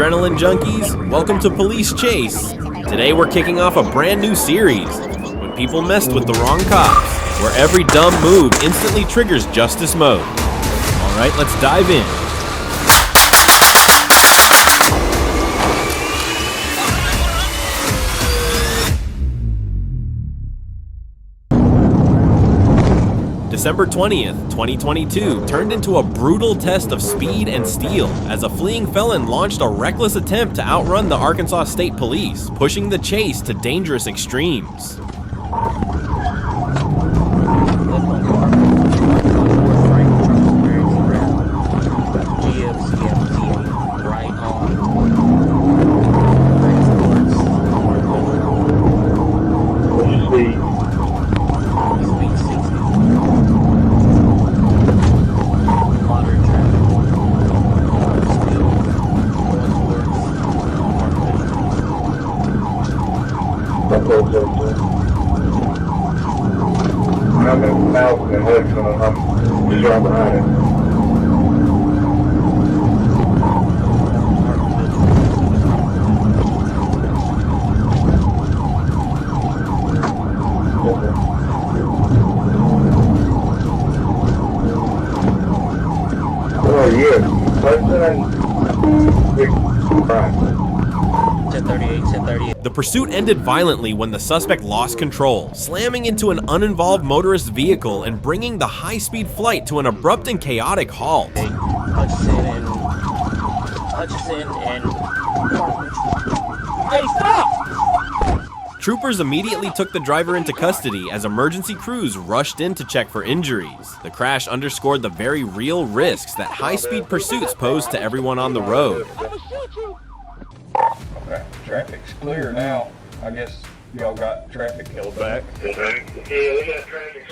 adrenaline junkies? Welcome to Police Chase. Today we're kicking off a brand new series, When People Messed with the Wrong Cops, where every dumb move instantly triggers justice mode. Alright, let's dive in. December 20th, 2022 turned into a brutal test of speed and steel as a fleeing felon launched a reckless attempt to outrun the Arkansas State Police, pushing the chase to dangerous extremes. I'm in Malcolm and Hudson, and I'm just right behind it. Oh, yes. Hudson and Big Brian. 1038. The pursuit ended violently when the suspect lost control, slamming into an uninvolved motorist vehicle and bringing the high-speed flight to an abrupt and chaotic halt. Hutchinson and Hey, stop! Troopers immediately took the driver into custody as emergency crews rushed in to check for injuries. The crash underscored the very real risks that high-speed pursuits pose to everyone on the road. Okay, traffic's clear now. I guess y'all got traffic held back.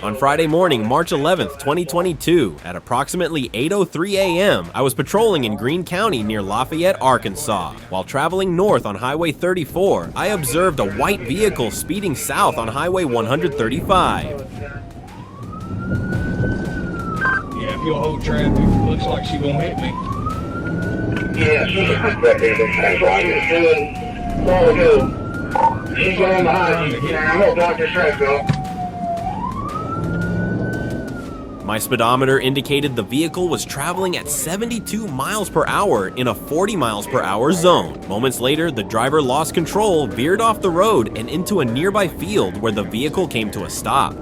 On Friday morning, March 11th, 2022, at approximately 8:03 a.m., I was patrolling in Greene County near Lafayette, Arkansas. While traveling north on Highway 34, I observed a white vehicle speeding south on Highway 135. Yeah, if you'll hold traffic, looks like she gonna hit me. Yeah, she's that's what she was doing. All good. She's going behind you. I'm gonna block this traffic off. My speedometer indicated the vehicle was traveling at 72 miles per hour in a 40 miles per hour zone. Moments later, the driver lost control, veered off the road, and into a nearby field where the vehicle came to a stop.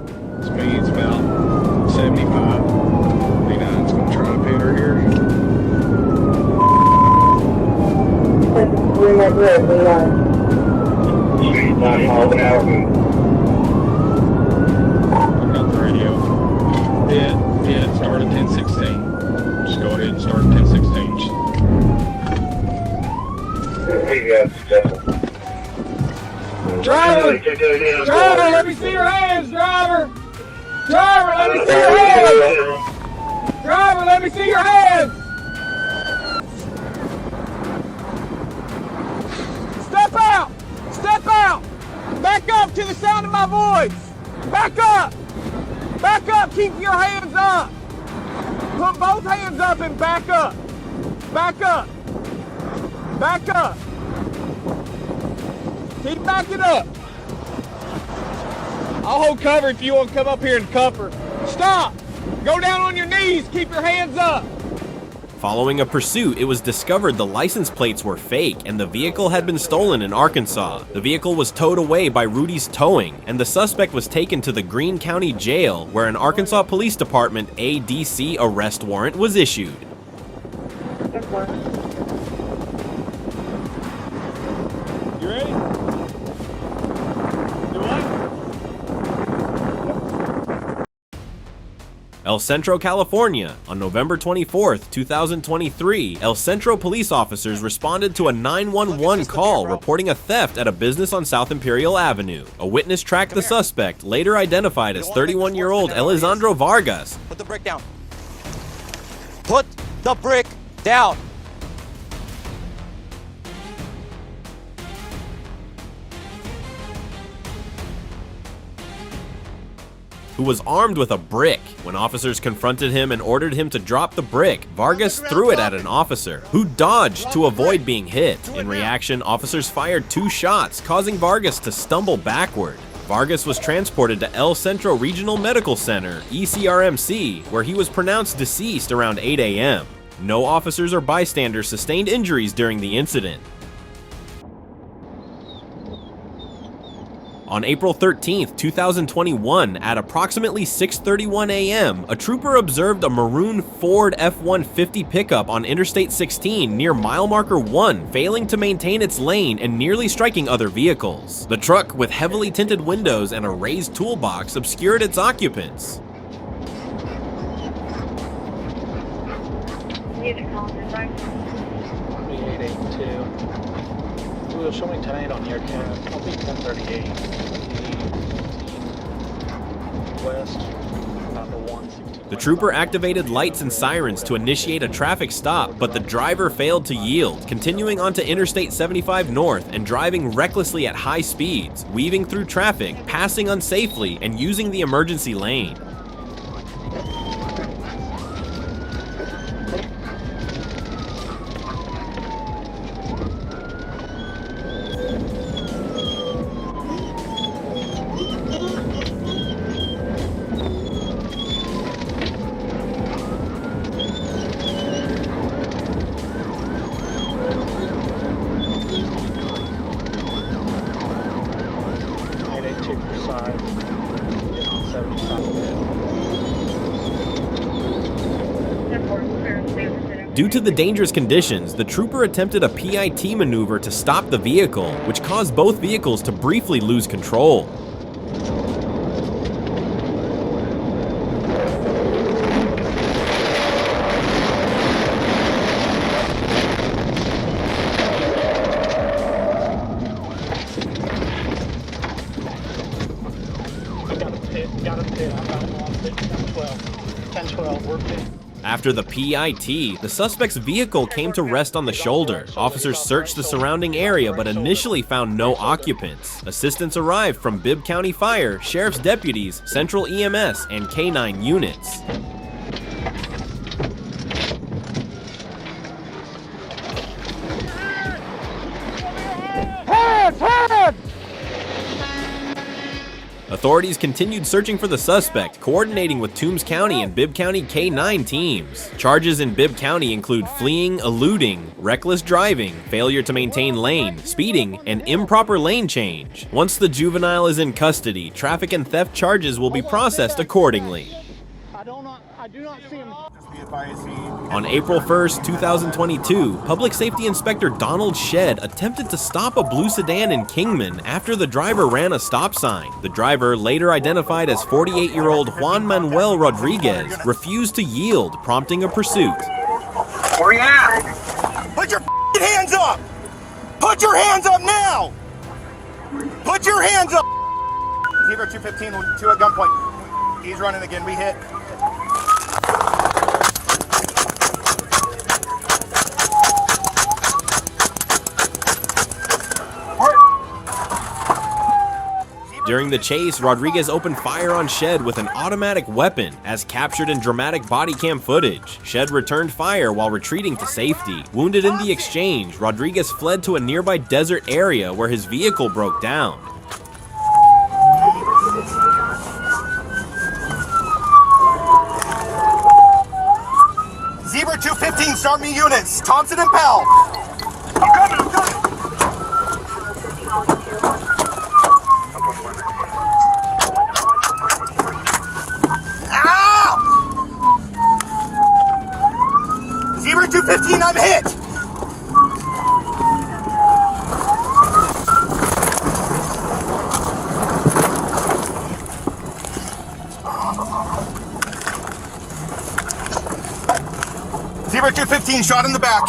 Speed's about 75. 39's gonna try to pit her here. She's not holding out. I've got the radio. Yeah, start at 1016. Just go ahead and start at 1016. Driver, let me see your hands, driver! Driver, let me see your hands! Driver, let me see your hands! Step out! Back up to the sound of my voice! Back up! Back up! Keep your hands up! Put both hands up and back up! Back up! Back up! Keep backing up! I'll hold cover if you want to come up here and cuff her. Stop! Go down on your knees! Keep your hands up! Following a pursuit, it was discovered the license plates were fake and the vehicle had been stolen in Arkansas. The vehicle was towed away by Rudy's Towing, and the suspect was taken to the Greene County Jail, where an Arkansas Police Department ADC arrest warrant was issued. You ready? Do what? El Centro, California. On November 24th, 2023, El Centro police officers responded to a 911 call reporting a theft at a business on South Imperial Avenue. A witness tracked the suspect, later identified as 31-year-old Alessandro Vargas. Put the brick down. Put the brick down. who was armed with a brick. When officers confronted him and ordered him to drop the brick, Vargas threw it at an officer, who dodged to avoid being hit. In reaction, officers fired 2 shots, causing Vargas to stumble backward. Vargas was transported to El Centro Regional Medical Center, ECRMC, where he was pronounced deceased around 8 a.m. No officers or bystanders sustained injuries during the incident. On April 13, 2021, at approximately 6:31 a.m., a trooper observed a maroon Ford F-150 pickup on Interstate 16 near mile marker 1, failing to maintain its lane and nearly striking other vehicles. The truck, with heavily tinted windows and a raised toolbox, obscured its occupants. Need to call the back. 3882. We will show me tonight on your cab. I'll be 1038. West, about the 116. The trooper activated lights and sirens to initiate a traffic stop, but the driver failed to yield, continuing onto Interstate 75 North and driving recklessly at high speeds, weaving through traffic, passing unsafely, and using the emergency lane. Due to the dangerous conditions, the trooper attempted a PIT maneuver to stop the vehicle, which caused both vehicles to briefly lose control. After the PIT, the suspect's vehicle came to rest on the shoulder. Officers searched the surrounding area but initially found no occupants. Assistance arrived from Bibb County Fire, Sheriff's deputies, Central EMS, and K-9 units. Authorities continued searching for the suspect, coordinating with Toombs County and Bibb County K-9 teams. Charges in Bibb County include fleeing, eluding, reckless driving, failure to maintain lane, speeding, and improper lane change. Once the juvenile is in custody, traffic and theft charges will be processed accordingly. I do not see him. On April 1st, 2022, Public Safety Inspector Donald Shedd attempted to stop a blue sedan in Kingman after the driver ran a stop sign. The driver, later identified as 48-year-old Juan Manuel Rodriguez, refused to yield, prompting a pursuit. Where you at? Put your hands up! Put your hands up now! Put your hands up! 0215, 2 at gunpoint. He's running again, we hit. During the chase, Rodriguez opened fire on Shedd with an automatic weapon, as captured in dramatic body cam footage. Shedd returned fire while retreating to safety. Wounded in the exchange, Rodriguez fled to a nearby desert area where his vehicle broke down. Zebra 215, start me units. Thompson and Powell. I'm coming. Zebra 215, I'm hit! Zebra 215, shot in the back.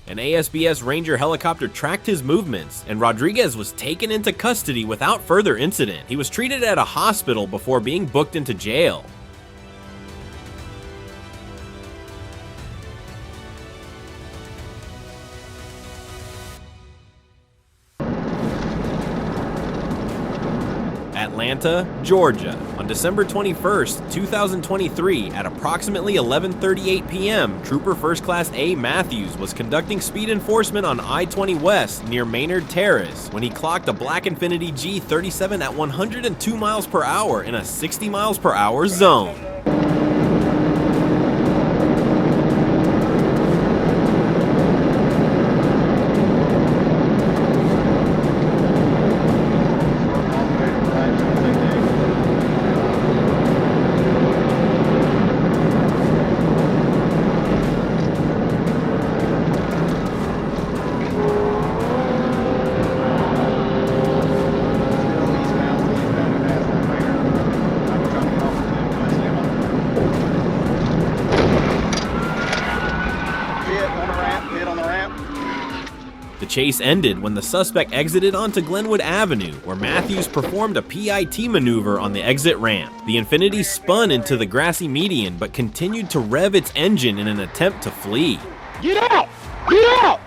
An ASBS Ranger helicopter tracked his movements, and Rodriguez was taken into custody without further incident. He was treated at a hospital before being booked into jail. Atlanta, Georgia. On December 21st, 2023, at approximately 11:38 p.m., Trooper First Class A. Matthews was conducting speed enforcement on I-20 West near Maynard Terrace when he clocked a black Infiniti G37 at 102 miles per hour in a 60 miles per hour zone. The chase ended when the suspect exited onto Glenwood Avenue, where Matthews performed a PIT maneuver on the exit ramp. The Infiniti spun into the grassy median but continued to rev its engine in an attempt to flee. Get out! Get out!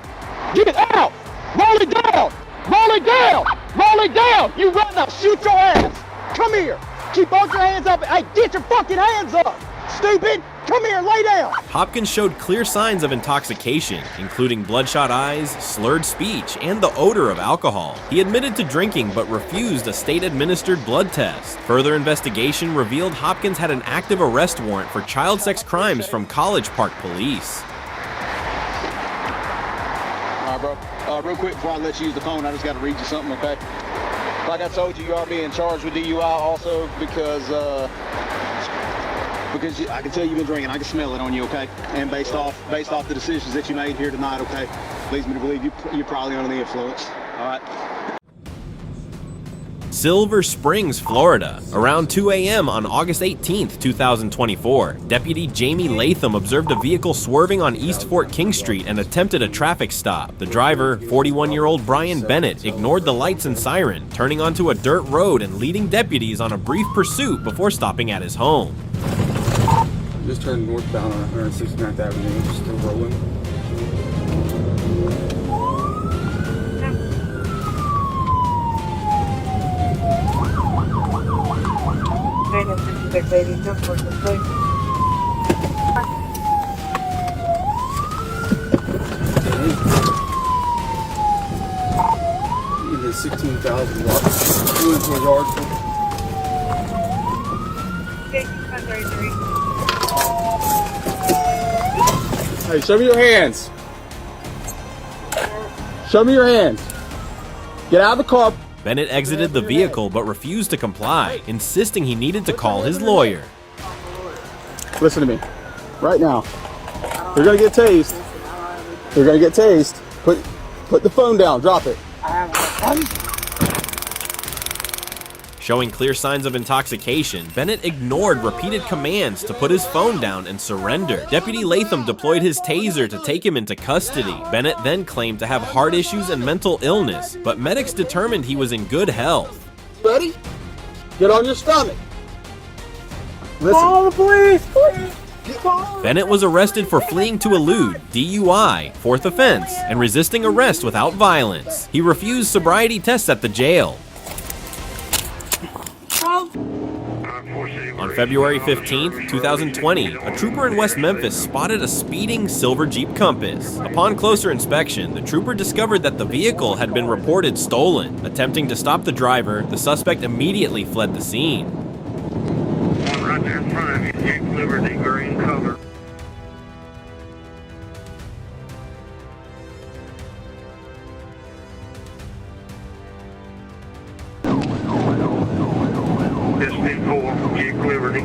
Get out! Roll it down! Roll it down! Roll it down! You run now! Shoot your ass! Come here! Keep both your hands up! Hey, get your fucking hands up! Stupid! Come here, lay down! Hopkins showed clear signs of intoxication, including bloodshot eyes, slurred speech, and the odor of alcohol. He admitted to drinking but refused a state-administered blood test. Further investigation revealed Hopkins had an active arrest warrant for child sex crimes from College Park Police. All right, bro. Real quick, before I let you use the phone, I just got to read you something, okay? Like I told you, you are being charged with DUI also because I can tell you've been drinking. I can smell it on you, okay? And based off the decisions that you made here tonight, okay, leads me to believe you're probably under the influence. All right. Silver Springs, Florida. Around 2 a.m. on August 18, 2024, Deputy Jamie Latham observed a vehicle swerving on East Fort King Street and attempted a traffic stop. The driver, 41-year-old Brian Bennett, ignored the lights and siren, turning onto a dirt road and leading deputies on a brief pursuit before stopping at his home. Just turned northbound on 169th Avenue, still rolling. Even 16,000 watts. Going to a yard. Hey, show me your hands. Show me your hands. Get out of the car. Bennett exited the vehicle but refused to comply, insisting he needed to call his lawyer. Listen to me. Right now. You're gonna get tased. You're gonna get tased. Put the phone down. Drop it. Showing clear signs of intoxication, Bennett ignored repeated commands to put his phone down and surrender. Deputy Latham deployed his taser to take him into custody. Bennett then claimed to have heart issues and mental illness, but medics determined he was in good health. Buddy, get on your stomach. Listen. Call the police, please! Bennett was arrested for fleeing to elude, DUI, fourth offense, and resisting arrest without violence. He refused sobriety tests at the jail. On February 15, 2020, a trooper in West Memphis spotted a speeding silver Jeep Compass. Upon closer inspection, the trooper discovered that the vehicle had been reported stolen. Attempting to stop the driver, the suspect immediately fled the scene. One right there in front of you, Jeep Liberty, green color. Jeep Liberty.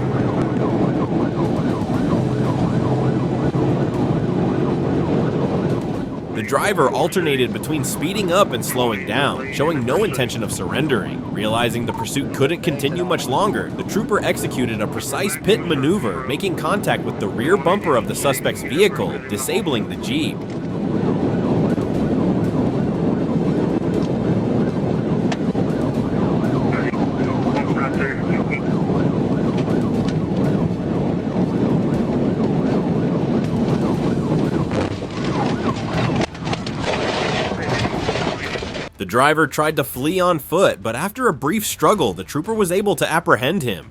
The driver alternated between speeding up and slowing down, showing no intention of surrendering. Realizing the pursuit couldn't continue much longer, the trooper executed a precise pit maneuver, making contact with the rear bumper of the suspect's vehicle, disabling the Jeep. The driver tried to flee on foot, but after a brief struggle, the trooper was able to apprehend him.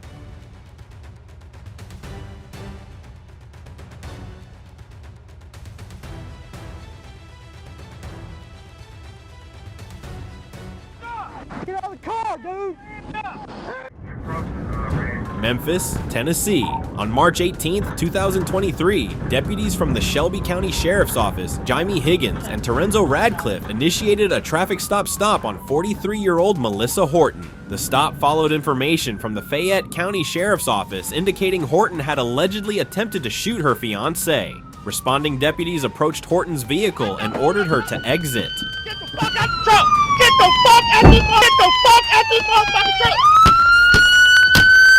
Get out of the car, dude! Memphis, Tennessee. On March 18, 2023, deputies from the Shelby County Sheriff's Office, Jaime Higgins and Terenzo Radcliffe, initiated a traffic stop on 43-year-old Melissa Horton. The stop followed information from the Fayette County Sheriff's Office indicating Horton had allegedly attempted to shoot her fiancé. Responding deputies approached Horton's vehicle and ordered her to exit. Get the fuck out the truck! Get the fuck out the motherfucking truck!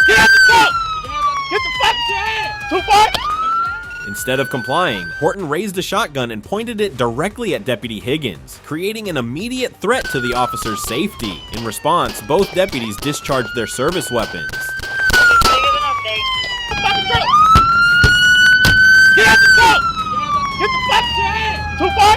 Get out the truck! Get the fuck your hand! Too far! Instead of complying, Horton raised a shotgun and pointed it directly at Deputy Higgins, creating an immediate threat to the officer's safety. In response, both deputies discharged their service weapons. Get out the truck! Get the fuck your hand! Too far!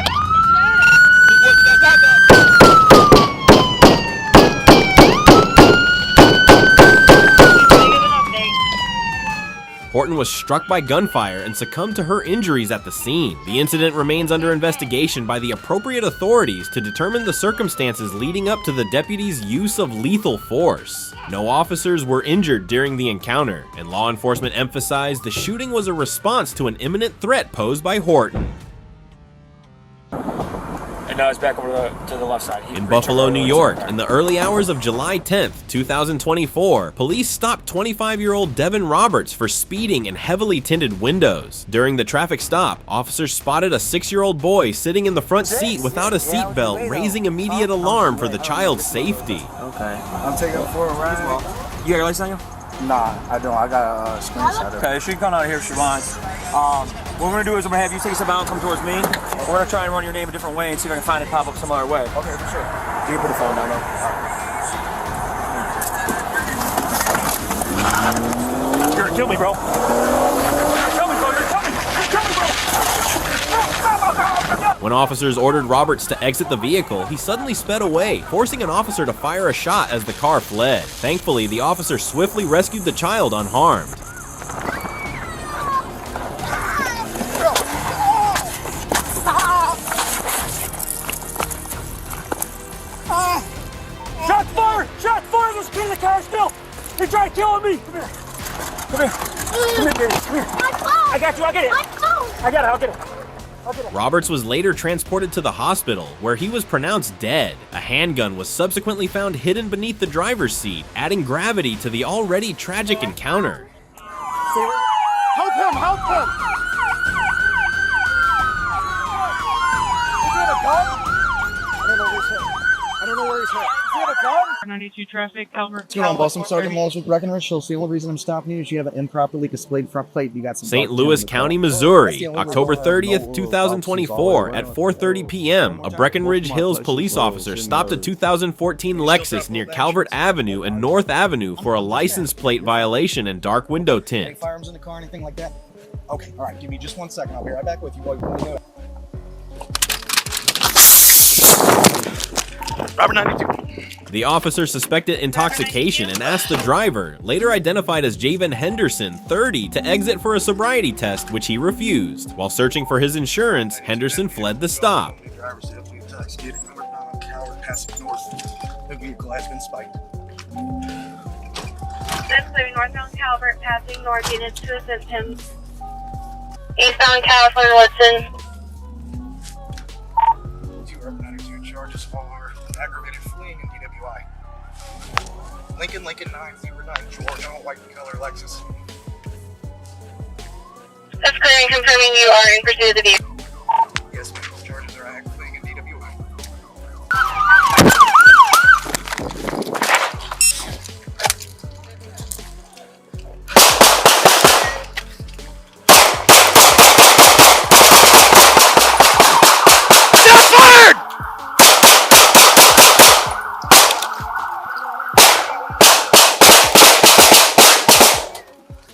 Horton was struck by gunfire and succumbed to her injuries at the scene. The incident remains under investigation by the appropriate authorities to determine the circumstances leading up to the deputies' use of lethal force. No officers were injured during the encounter, and law enforcement emphasized the shooting was a response to an imminent threat posed by Horton. And now it's back over to the left side. In Buffalo, New York, in the early hours of July 10th, 2024, police stopped 25-year-old Devin Roberts for speeding in heavily tinted windows. During the traffic stop, officers spotted a 6-year-old boy sitting in the front seat without a seatbelt, raising immediate alarm for the child's safety. Okay. I'm taking it for a ride. You got your license on you? Nah, I don't. I got a screenshot of it. Okay, she can come out here if she wants. What we're gonna do is I'm gonna have you take a step out and come towards me. We're gonna try and run your name a different way and see if I can find it pop up some other way. Okay, for sure. You can put the phone down though. You're gonna kill me, bro. You're gonna kill me, bro. You're gonna kill me. You're gonna kill me, bro. When officers ordered Roberts to exit the vehicle, he suddenly sped away, forcing an officer to fire a shot as the car fled. Thankfully, the officer swiftly rescued the child unharmed. Shots fired! Shots fired! There's a kid in the car still! They tried killing me! Come here! Come here! Come here, baby! Come here! I got you! I'll get it! I got it! I'll get it! Roberts was later transported to the hospital, where he was pronounced dead. A handgun was subsequently found hidden beneath the driver's seat, adding gravity to the already tragic encounter. Help him! Help him! Does he have a gun? I don't know where he's hit. I don't know where he's hit. Does he have a gun? 92 traffic, Calvert. What's going on, boss? I'm Sergeant Walsh with Breckenridge. So the only reason I'm stopping you is you have an improperly displayed front plate. You got some St. Louis County, Missouri, October 30th, 2024, at 4:30 p.m., a Breckenridge Hills police officer stopped a 2014 Lexus near Calvert Avenue and North Avenue for a license plate violation and dark window tint. Any firearms in the car, anything like that? Okay, all right. Give me just 1 second. I'll be right back with you. Boy. Robert 92. The officer suspected intoxication and asked the driver, later identified as Javen Henderson, 30, to exit for a sobriety test, which he refused. While searching for his insurance, Henderson fled the stop. Driver's heavily intoxicated. Northbound on Calvert, passing north. The vehicle has been spiked. That's clearing northbound Calvert, passing north. Units to assist him. Eastbound California, Woodson. 292 charges are aggravated fleeing and DWI. Lincoln 9, Fever 9, Georgia, white color Lexus. That's clearing, confirming you are in pursuit of the vehicle. Yes, ma'am. Charges are aggravating and DWI.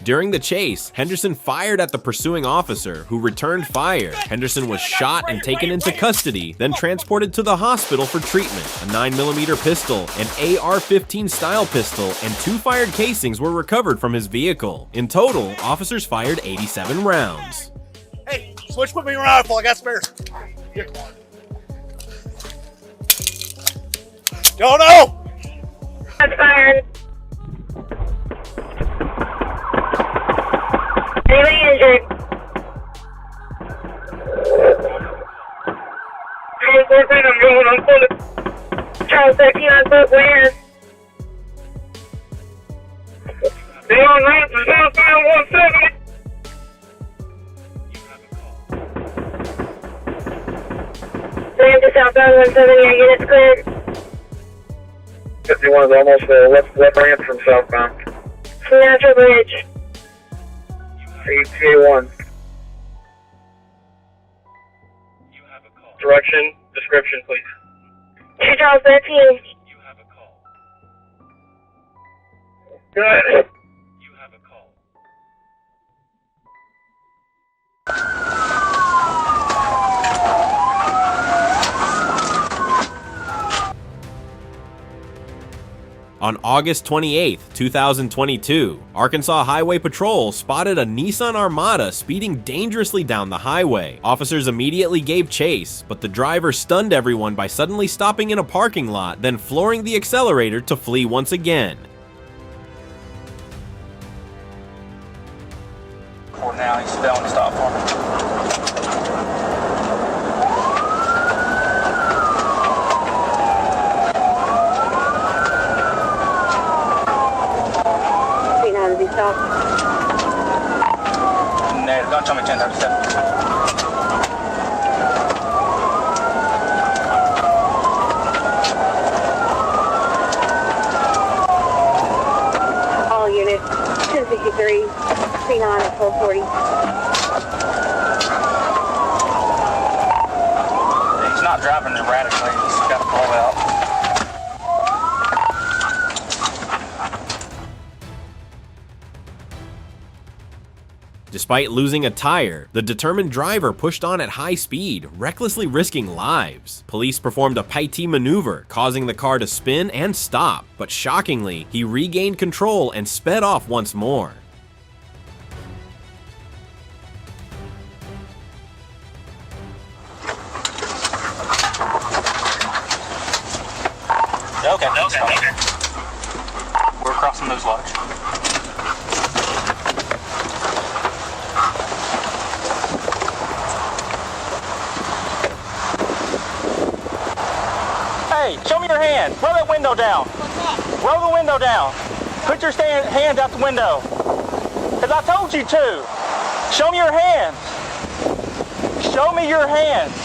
During the chase, Henderson fired at the pursuing officer, who returned fire. Henderson was shot and taken into custody, then transported to the hospital for treatment. A 9mm pistol, an AR-15 style pistol, and 2 fired casings were recovered from his vehicle. In total, officers fired 87 rounds. Hey, switch with me rifle. I got spares. Don't know. That's fired. Anybody injured? Charles 14, I'm going on foot. Charles 13 on foot, where? They on route to southbound 170. Land to southbound 170, our units cleared. 51 is almost left ramp from southbound. Centro Bridge. ETA1. Direction, description, please. 2 Charles 13. Good. On August 28, 2022, Arkansas Highway Patrol spotted a Nissan Armada speeding dangerously down the highway. Officers immediately gave chase, but the driver stunned everyone by suddenly stopping in a parking lot, then flooring the accelerator to flee once again. For now, he's still on the stop for me. Stop. No, don't tell me 1037. All units, 1063, C9 at 440. He's not driving erratically, he's got to pull out. Despite losing a tire, the determined driver pushed on at high speed, recklessly risking lives. Police performed a Paiti maneuver, causing the car to spin and stop, but shockingly, he regained control and sped off once more. Okay. We're crossing those waters. Hey, show me your hand. Roll that window down. Roll the window down. Put your hands out the window. Because I told you to. Show me your hands. Show me your hands.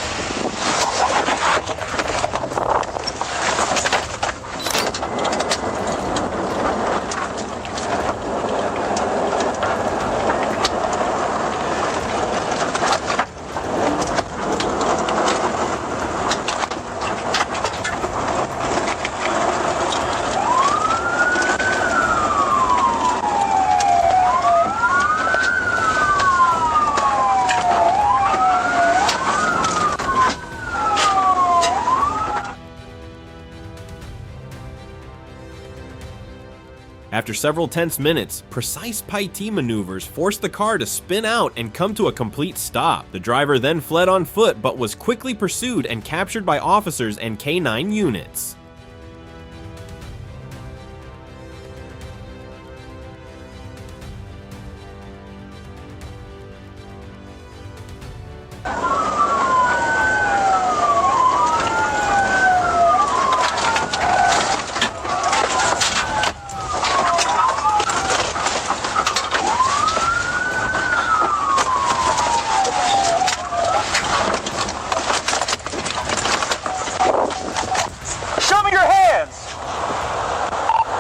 After several tense minutes, precise Paiti maneuvers forced the car to spin out and come to a complete stop. The driver then fled on foot but was quickly pursued and captured by officers and K9 units.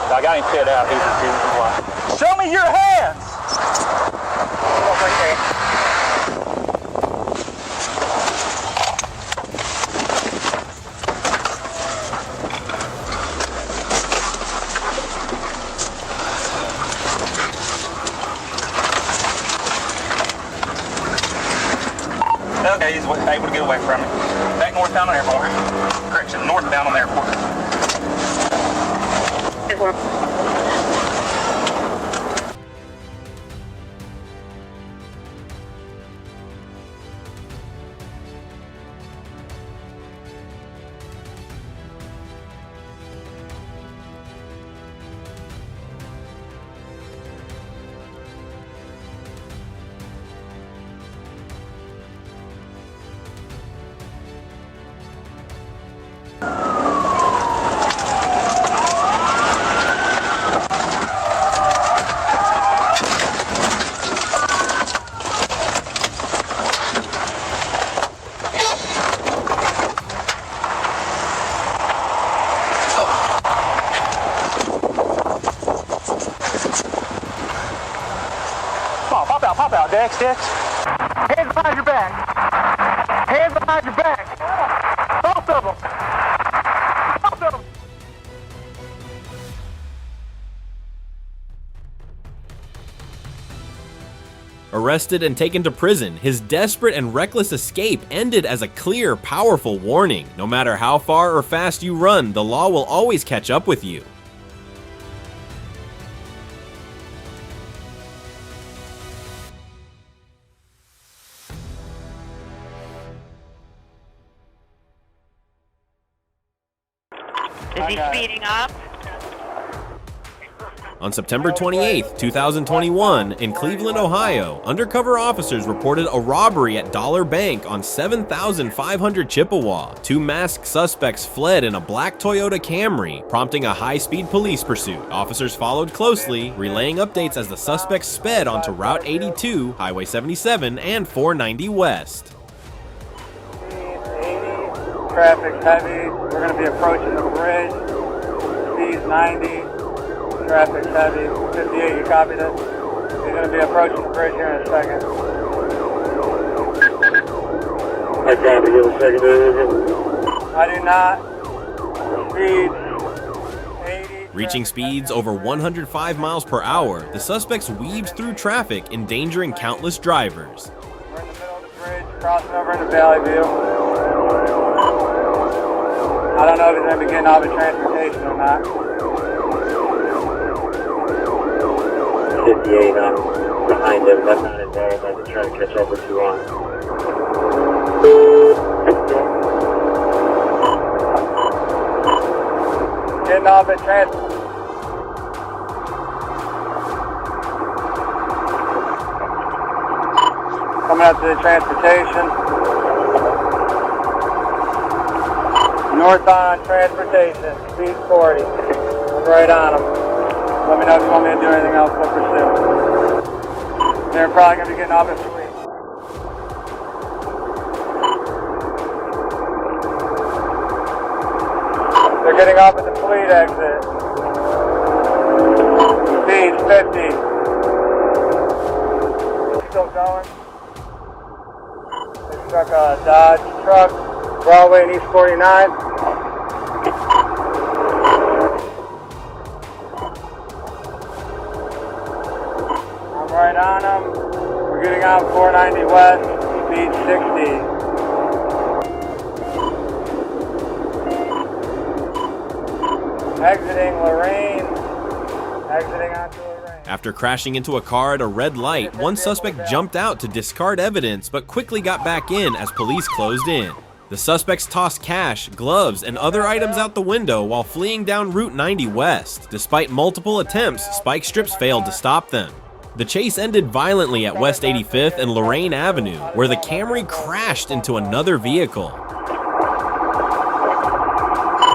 I got him fit out. He's show me your hands. Okay, he's able to get away from me. Back northbound on airport. Correction, northbound on the airport. Pop out, Dex. Hands behind your back. Hands behind your back. Both of them. Both of them. Arrested and taken to prison, his desperate and reckless escape ended as a clear, powerful warning. No matter how far or fast you run, the law will always catch up with you. Is he speeding up? On September 28, 2021, in Cleveland, Ohio, undercover officers reported a robbery at Dollar Bank on 7500 Chippewa. Two masked suspects fled in a black Toyota Camry, prompting a high-speed police pursuit. Officers followed closely, relaying updates as the suspects sped onto Route 82, Highway 77, and 490 West. Traffic heavy. We're going to be approaching the bridge. Speed 90. Traffic heavy. 58, you copy this? You're going to be approaching the bridge here in a second. I copy. Give a second. I do not. Speed 80. Reaching speeds over 105 miles per hour, the suspects weaved through traffic, endangering countless drivers. We're in the middle of the bridge, crossing over into Valley View. I don't know if he's going to be getting off of transportation or not. 58, I'm behind him. I'm not involved. I'm trying to catch up with you on. Getting off at transport. Coming up to the transportation. North on transportation, speed 40. I'm right on them. Let me know if you want me to do anything else, we'll pursue. They're probably going to be getting off at Fleet. They're getting off at the Fleet exit. Speed 50. Still going. They struck a Dodge truck. Broadway and East 49. I'm right on them. We're getting on 490 West, speed 60. Exiting Lorraine. Exiting onto Lorraine. After crashing into a car at a red light, one suspect jumped out to discard evidence but quickly got back in as police closed in. The suspects tossed cash, gloves, and other items out the window while fleeing down Route 90 West. Despite multiple attempts, spike strips failed to stop them. The chase ended violently at West 85th and Lorraine Avenue, where the Camry crashed into another vehicle.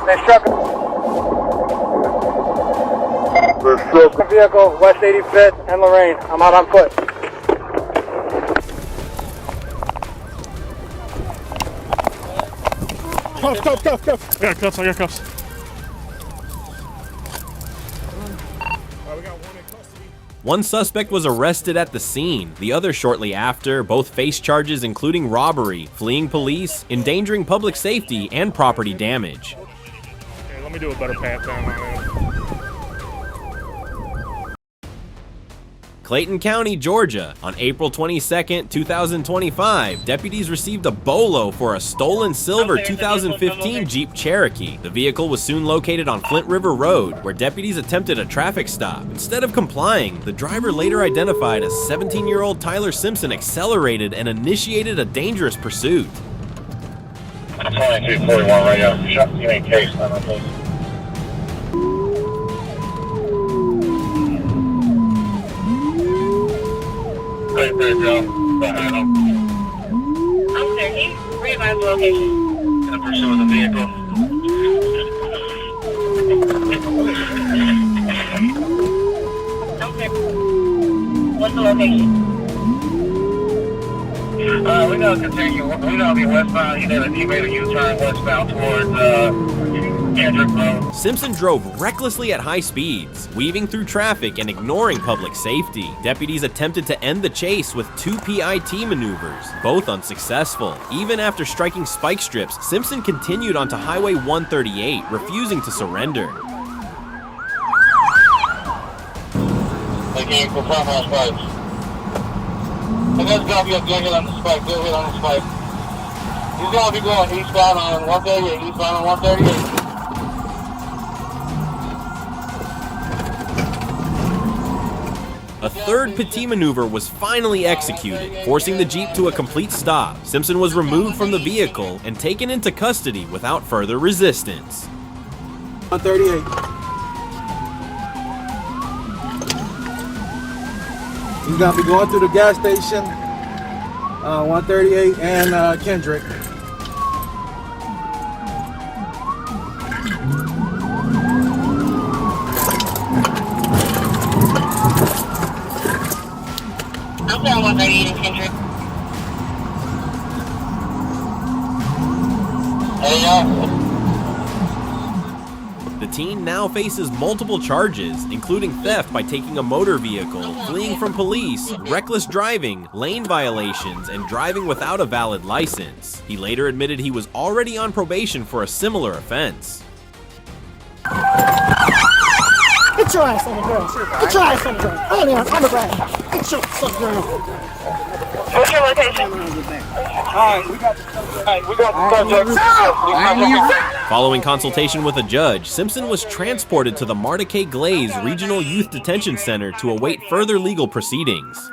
They struck a vehicle, West 85th and Lorraine. I'm out on foot. Cuffs. I got cuffs. One suspect was arrested at the scene, the other shortly after. Both face charges including robbery, fleeing police, endangering public safety, and property damage. Okay, let me do a better pat down on it. Clayton County, Georgia. On April 22, 2025, deputies received a bolo for a stolen silver 2015 Jeep Cherokee. The vehicle was soon located on Flint River Road, where deputies attempted a traffic stop. Instead of complying, the driver, later identified as 17-year-old Tyler Simpson, accelerated and initiated a dangerous pursuit. 2241 radio. Shut you ain't case, not my case. Great, Joe. I'm sorry, can you readvise the location? Gonna pursue the vehicle. I'm sorry. What's the location? We're gonna continue. We're gonna be westbound. He made a U-turn westbound towards Kendrick Road. Simpson drove recklessly at high speeds, weaving through traffic and ignoring public safety. Deputies attempted to end the chase with 2 PIT maneuvers, both unsuccessful. Even after striking spike strips, Simpson continued onto Highway 138, refusing to surrender. Again, for front spikes. And let's drop you a good on the spike, good hit on the spike. He's gonna be going eastbound on 138, eastbound on 138. A third petit maneuver was finally executed, forcing the Jeep to a complete stop. Simpson was removed from the vehicle and taken into custody without further resistance. 138. He's gonna be going through the gas station, 138 and Kendrick. I'm down 138 in Kendrick. The teen now faces multiple charges, including theft by taking a motor vehicle, fleeing from police, reckless driving, lane violations, and driving without a valid license. He later admitted he was already on probation for a similar offense. Get your ass on the ground. Get your ass on the ground. On the ground. Get your ass on the ground. What's your location? We got the subject. Following consultation with a judge, Simpson was transported to the Marta K. Glaze Regional Youth Detention Center to await further legal proceedings.